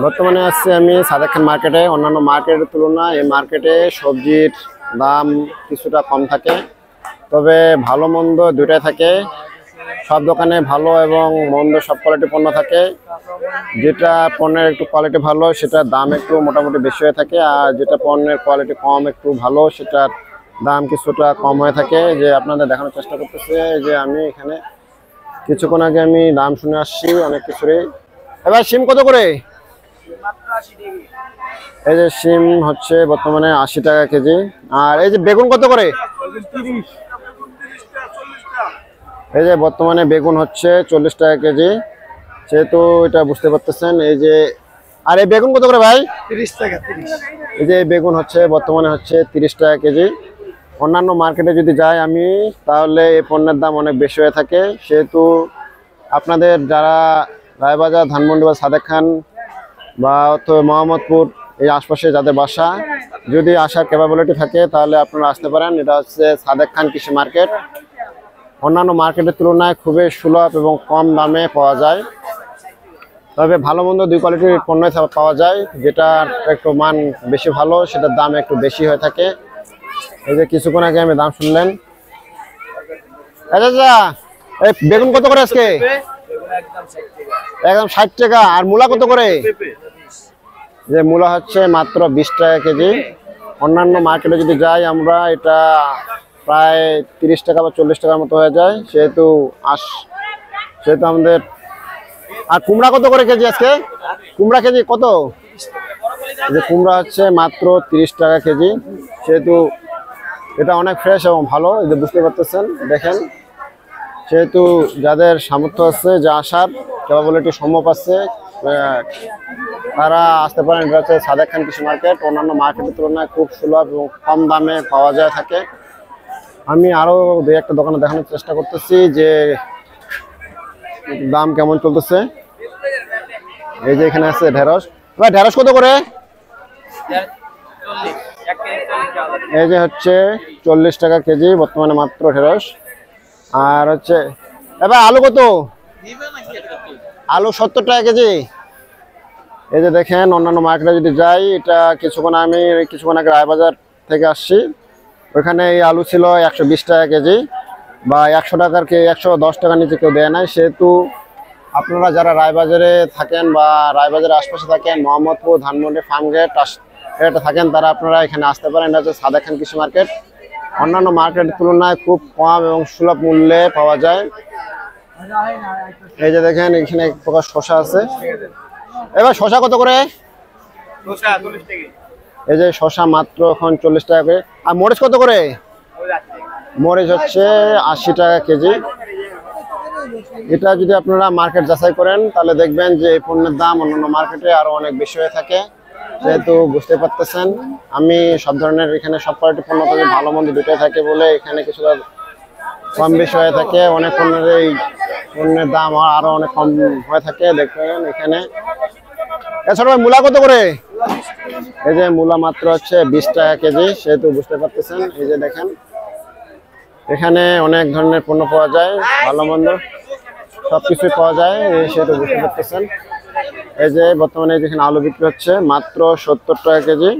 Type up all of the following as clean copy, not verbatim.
বর্তমানে আসছে আমি সাদেক খান মার্কেটে। অন্যান্য মার্কেটের তুলনায় এই মার্কেটে সবজির দাম কিছুটা কম থাকে, তবে ভালো মন্দ দুটাই থাকে। সব দোকানে ভালো এবং মন্দ সব কোয়ালিটি পণ্য থাকে। যেটা পণ্যের একটু কোয়ালিটি ভালো সেটার দাম একটু মোটামুটি বেশি হয়ে থাকে, আর যেটা পণ্যের কোয়ালিটি কম একটু ভালো সেটার দাম কিছুটা কম হয়ে থাকে। যে আপনাদের দেখানোর চেষ্টা করতেছে যে আমি এখানে কিছুক্ষণ আগে আমি দাম শুনে আসছি অনেক কিছুরই। এবার সিম কত করে? এই যে সিম হচ্ছে বর্তমানে 80 টাকা কেজি। আর এই যে বেগুন কত করে? এই যে বর্তমানে বেগুন হচ্ছে 40 টাকা কেজি, সেহেতু এটা বুঝতে পারতেছেন। এই যে আর এই বেগুন কত করে ভাই? 30 টাকা। এই যে বেগুন হচ্ছে বর্তমানে হচ্ছে 30 টাকা কেজি। অন্যান্য মার্কেটে যদি যাই আমি তাহলে এই পণ্যের দাম অনেক বেশি হয়ে থাকে। সেহেতু আপনাদের যারা রায়বাজার, ধানমন্ডি বা সাদেক খান বা মোহাম্মদপুর এই আশপাশে যাদের বাসা, যদি আসার ক্যাপাবিলিটি থাকে তাহলে আপনারা আসতে পারেন। এটা হচ্ছে সাদেক খান কৃষি মার্কেট। অন্যান্য মার্কেটের তুলনায় খুবই সুলভ এবং কম দামে পাওয়া যায়, তবে ভালো মন্দ দুই কোয়ালিটির পণ্য পাওয়া যায়। যেটার একটু মান বেশি ভালো সেটার দাম একটু বেশি হয়ে থাকে। এই যে কিছুক্ষণ আগে আমি দাম শুনলেন। আচ্ছা, এই বেগুন কত করে আজকে? একদম 60 টাকা। আর মূলা কত করে? যে মূলা হচ্ছে মাত্র 20 টাকা কেজি। অন্যান্য মার্কেটে যদি যাই আমরা এটা প্রায় 30 টাকা বা 40 টাকার মতো হয়ে যায়। সেহেতু আমাদের। আর কুমড়া কত করে কেজি আজকে? কুমড়া কেজি কত? যে কুমড়া হচ্ছে মাত্র 30 টাকা কেজি। সেহেতু এটা অনেক ফ্রেশ এবং ভালো, এই যে বুঝতে পারতেছেন দেখেন। সেহেতু যাদের সামর্থ্য আছে, যা আসার ক্যাপাবিলিটি সম্ভব আছে, তারা আসতে পারেন। এটা হচ্ছে সাদেক খান কৃষি মার্কেট। অন্যান্য মার্কেটের তুলনায় খুব সুলভ এবং কম দামে পাওয়া যায় থাকে। আমি আরও দুই একটা দোকানে দেখানোর চেষ্টা করতেছি যে দাম কেমন চলতেছে। এই যে এখানে আছে ঢেঁড়স। ভাই ঢেঁড়স কত করে? এই যে হচ্ছে 40 টাকা কেজি বর্তমানে মাত্র ঢেঁড়স। আর হচ্ছে এবার আলু কত? আলু 70 টাকা কেজি। এই যে দেখেন অন্যান্য মার্কেটে যদি যাই, এটা কিছুক্ষণ আগে রায়বাজার থেকে আসছি, ওইখানে এই আলু ছিল 120 টাকা কেজি বা 100 টাকার 110 টাকার নিচে কেউ দেয় নাই। সেহেতু আপনারা যারা রায়বাজারে থাকেন বা রায়বাজারের আশপাশে থাকেন, মোহাম্মদপুর, ধানমন্ডি, ফার্মগেট এটা থাকেন, তারা আপনারা এখানে আসতে পারেন। এটা হচ্ছে সাদেক খান কৃষি মার্কেট। অন্যান্য মার্কেটের তুলনায় খুব কম এবং সুলভ মূল্যে পাওয়া যায়। এই যে দেখেন এখানে এক প্রকার শসা আছে। এবার শসা কত করে? এই যে শসা মাত্র এখন 40 টাকা করে। আর মরিচ কত করে? মরিচ হচ্ছে 80 টাকা কেজি। এটা যদি আপনারা মার্কেট যাচাই করেন তাহলে দেখবেন যে এই পণ্যের দাম অন্যান্য মার্কেটে আরো অনেক বেশি হয়ে থাকে। যেহেতু বুঝতে পারতেছেন আমি সব ধরনের এখানে সব কোয়ালিটি পণ্য থাকে, ভালো মন্দ দুটোই থাকে বলে এখানে কিছুটা কম বেশি হয়ে থাকে। অনেক পণ্যের দাম আরো অনেক কম হয়ে থাকে। দেখবেন এখানে। এছাড়া মূলা কত করে? এই যে মূলা মাত্র হচ্ছে 20 টাকা কেজি। সেহেতু বুঝতে পারতেছেন এই যে দেখেন এখানে অনেক ধরনের পণ্য পাওয়া যায়, ভালো মন্দ সবকিছুই পাওয়া যায়। সেহেতু বুঝতে পারতেছেন। এই যে বর্তমানে যেখানে আলু বিক্রি হচ্ছে মাত্র 70 টাকা কেজি।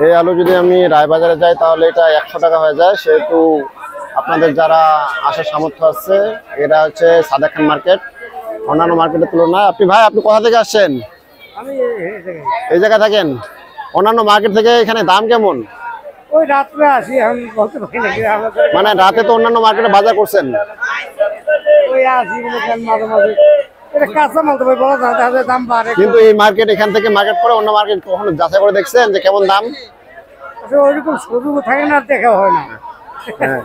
এই আলু যদি আমি রায়বাজারে যাই তাহলে এটা 100 টাকা হয়ে যায়। সেহেতু আপনাদের যারা আসার সামর্থ্য আছে, এটা হচ্ছে সাদেক খান মার্কেট। অন্যান্য মার্কেটের তুলনায়। আপনি কোথা থেকে আসছেন? এই জায়গায় থাকেন। অন্যান্য মার্কেট থেকে এখানে দাম কেমন? ওই রাত্রে আসি, আমি বলতে পারি না। মানে রাতে তো অন্যান্য মার্কেটে বাজার করছেন। ওই আসি মাঝে মাঝে, এটা কাঁচা মাল তো বলা যায়, তাহলে দাম বাড়ে। কিন্তু এই মার্কেট এখান থেকে মার্কেট করে অন্য মার্কেট কখনো যাচাই করে দেখছেন যে কেমন দাম? ওইরকম সুযোগ থাকে না, দেখা হয় না। হ্যাঁ,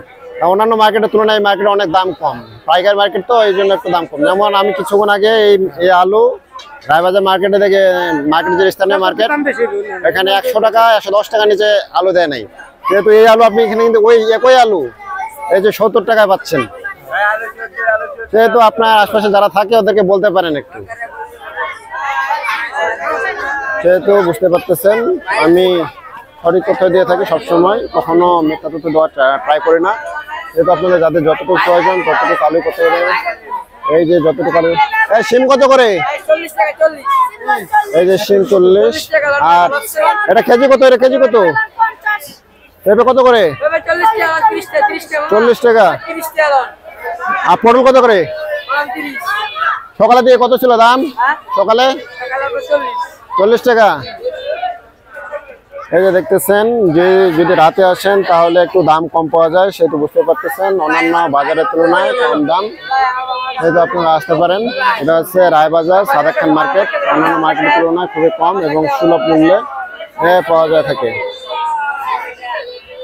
অন্যান্য মার্কেটের তুলনায় এই মার্কেটে অনেক দাম কম। পাইকারি মার্কেট তো এই জন্য একটু দাম কম। যেমন আমি কিছুক্ষণ আগে এই আলু রায়বাজার মার্কেটে দেখে, মার্কেট যে স্থানীয় মার্কেট, এখানে 100 টাকা 110 টাকা নিচে আলু দেয় নাই। যেহেতু এই আলু আপনি এখানে কিন্তু ওই একই আলু এই যে 70 টাকায় পাচ্ছেন। সেহেতু আপনার আশপাশে যারা থাকে ওদেরকে বলতে পারেন একটু। সেহেতু বুঝতে পারতেছেন আমি সঠিক তথ্য দিয়ে থাকি সবসময়, কখনো মিথ্যা তথ্য দেওয়ার ট্রাই করি না। যেহেতু আপনাদের যাদের যতটুকু প্রয়োজন ততটুকু আলু করতে হবে। এই যে যতটুকু আলু। সিম কত করে? এই যে শিম 40। আর এটা কেজি কত? এটা কেজি কত? পেঁপে কত করে? 40 টাকা। আর পটল কত করে? সকালে দিয়ে কত ছিল দাম? সকালে 40 টাকা। এই যে দেখতেছেন যে যদি রাতে আসেন তাহলে একটু দাম কম পাওয়া যায়, সেটা বুঝতে পারতেছেন। অন্যান্য বাজারের তুলনায় কম দাম, এই যে আপনারা আসতে পারেন। এটা হচ্ছে রায়বাজার সাদেক খান মার্কেট, অন্যান্য মার্কেটের তুলনায় খুবই কম এবং সুলভ মূল্যে পাওয়া যায় থাকে।